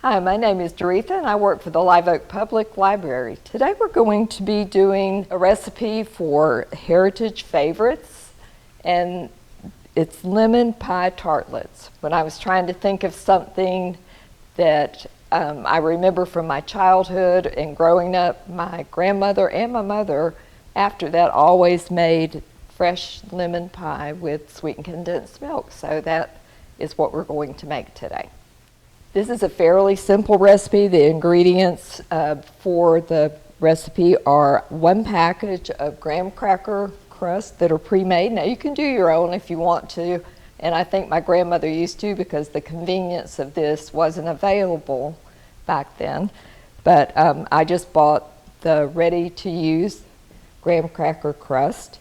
Hi, my name is Doretha and I work for the Live Oak Public Library. Today we're going to be doing a recipe for heritage favorites, and it's lemon pie tartlets. When I was trying to think of something that I remember from my childhood and growing up, my grandmother and my mother after that always made fresh lemon pie with sweetened condensed milk. So that is what we're going to make today. This is a fairly simple recipe. The ingredients for the recipe are 1 package of graham cracker crust that are pre-made. Now you can do your own if you want to, and I think my grandmother used to because the convenience of this wasn't available back then. But I just bought the ready-to-use graham cracker crust,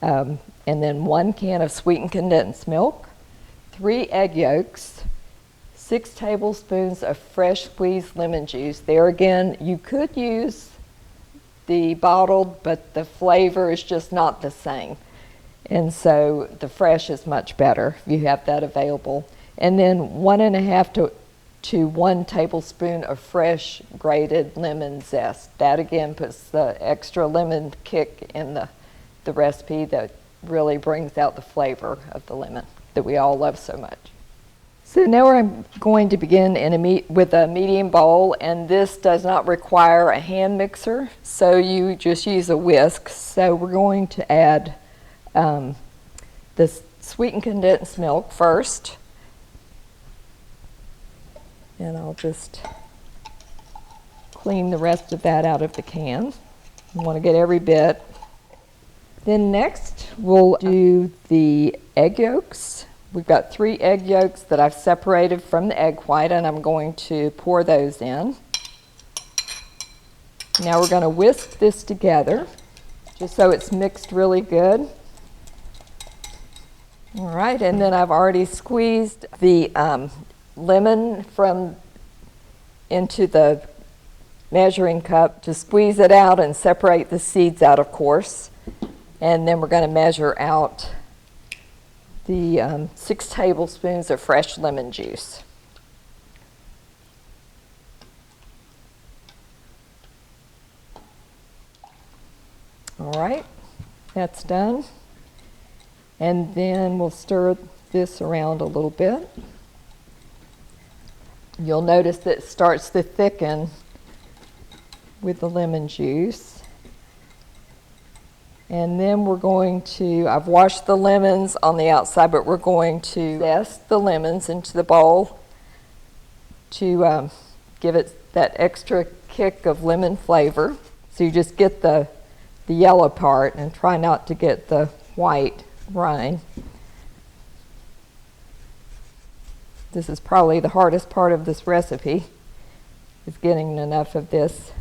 and then 1 can of sweetened condensed milk, 3 egg yolks, 6 tablespoons of fresh squeezed lemon juice. There again, you could use the bottled, but the flavor is just not the same. And so the fresh is much better if you have that available. And then 1.5 to 1 tablespoon of fresh grated lemon zest. That again puts the extra lemon kick in the recipe that really brings out the flavor of the lemon that we all love so much. So now I'm going to begin with a medium bowl, and this does not require a hand mixer, so you just use a whisk. So we're going to add the sweetened condensed milk first, and I'll just clean the rest of that out of the can. You want to get every bit. Then next we'll do the egg yolks. We've got 3 egg yolks that I've separated from the egg white, and I'm going to pour those in. Now we're going to whisk this together just so it's mixed really good. All right, and then I've already squeezed the lemon into the measuring cup to squeeze it out and separate the seeds out, of course. And then we're going to measure out the 6 tablespoons of fresh lemon juice. All right, that's done. And then we'll stir this around a little bit. You'll notice that it starts to thicken with the lemon juice. And then we're going to, I've washed the lemons on the outside, but we're going to zest the lemons into the bowl to give it that extra kick of lemon flavor. So you just get the yellow part and try not to get the white rind. This is probably the hardest part of this recipe, is getting enough of this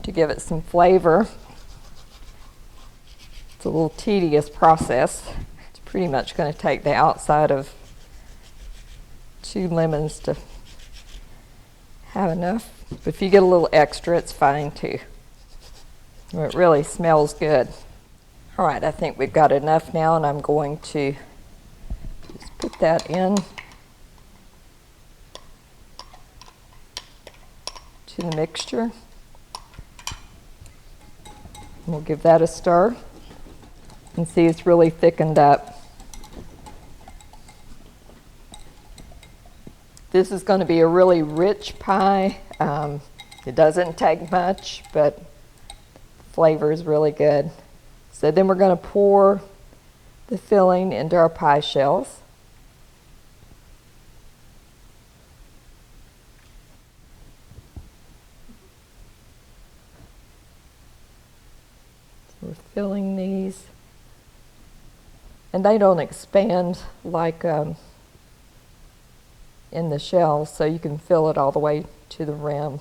to give it some flavor. It's a little tedious process. It's pretty much going to take the outside of 2 lemons to have enough. But if you get a little extra, it's fine too. It really smells good. All right, I think we've got enough now, and I'm going to just put that in to the mixture. We'll give that a stir and see it's really thickened up. This is going to be a really rich pie. It doesn't take much, but the flavor is really good. So then we're going to pour the filling into our pie shells. We're filling these, and they don't expand like in the shells, so you can fill it all the way to the rim.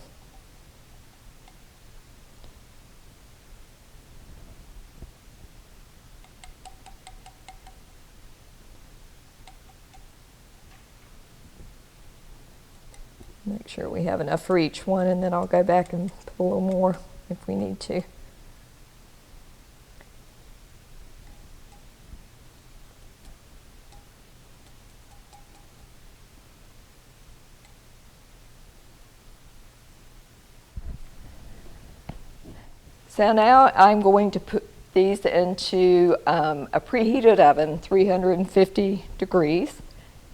Make sure we have enough for each one, and then I'll go back and put a little more if we need to. So now I'm going to put these into a preheated oven, 350 degrees,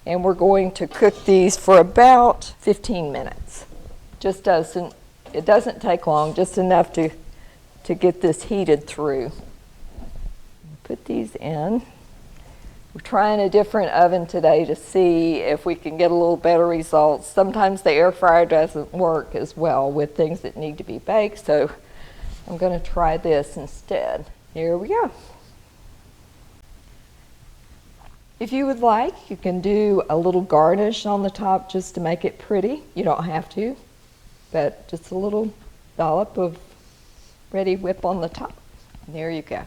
and we're going to cook these for about 15 minutes. It doesn't take long, just enough to get this heated through. Put these in. We're trying a different oven today to see if we can get a little better results. Sometimes the air fryer doesn't work as well with things that need to be baked, so I'm going to try this instead. Here we go. If you would like, you can do a little garnish on the top just to make it pretty. You don't have to, but just a little dollop of Ready Whip on the top. And there you go.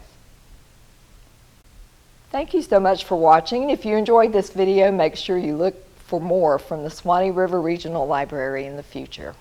Thank you so much for watching. If you enjoyed this video, make sure you look for more from the Swanee River Regional Library in the future.